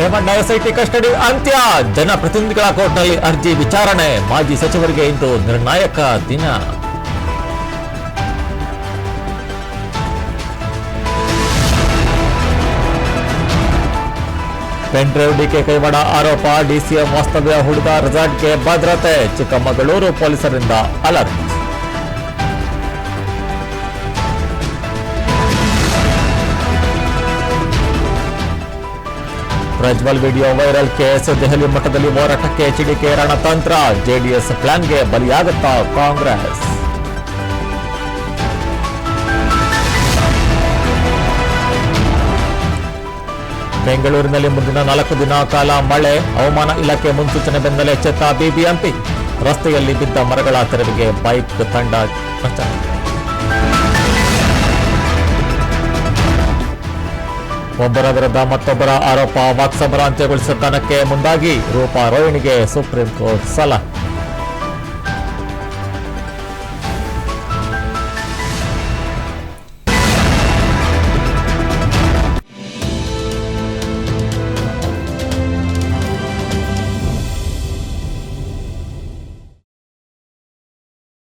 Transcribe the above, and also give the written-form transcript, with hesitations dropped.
Revanna SIT custody ಅಂತ್ಯ. ಜನಪ್ರತಿನಿಧಿಗಳ ಕೋರ್ಟ್ನಲ್ಲಿ ಅರ್ಜಿ ವಿಚಾರಣೆ. ಮಾಜಿ ಸಚಿವರಿಗೆ ಇಂದು ನಿರ್ಣಾಯಕ ದಿನ. ಪೆನ್ ಡ್ರೈವ್ ಡಿಕೆ ಕೈವಾಡ ಆರೋಪ. ಡಿಸಿಎಂ ವಾಸ್ತವ್ಯ ಹುಡುಗ ರೆಸಾರ್ಟ್ಗೆ ಭದ್ರತೆ. ಚಿಕ್ಕಮಗಳೂರು ಪೊಲೀಸರಿಂದ alert. Prajwal video viral case. Delhi ಮಟ್ಟದಲ್ಲಿ ಹೋರಾಟಕ್ಕೆ ಚಿಡಿಕೆ ರಣತಂತ್ರ. ಜೆಡಿಎಸ್ ಪ್ಲಾನ್ಗೆ ಬಲಿಯಾಗುತ್ತಾ ಕಾಂಗ್ರೆಸ್. ಬೆಂಗಳೂರಿನಲ್ಲಿ ಮುಂದಿನ 4 ದಿನ ಕಾಲ ಮಳೆ. ಹವಾಮಾನ ಇಲಾಖೆ ಮುನ್ಸೂಚನೆ ಬೆನ್ನಲ್ಲೇ ಎಚ್ಚೆತ್ತ ಬಿಬಿಎಂಪಿ. ರಸ್ತೆಯಲ್ಲಿ ಬಿದ್ದ ಮರಗಳ ತೆರವಿಗೆ ಬೈಕ್ ತಂಡ ಪ್ರಚಾರ. ಒಬ್ಬರ ವಿರುದ್ಧ ಮತ್ತೊಬ್ಬರ ಆರೋಪ. ವಾಕ್ಸಮರ ಅಂತ್ಯಗೊಳಿಸುವ ತನಕ್ಕೆ ಮುಂದಾಗಿ ರೂಪಾ ರೋಹಿಣಿಗೆ ಸುಪ್ರೀಂ ಕೋರ್ಟ್ ಸಲಹೆ.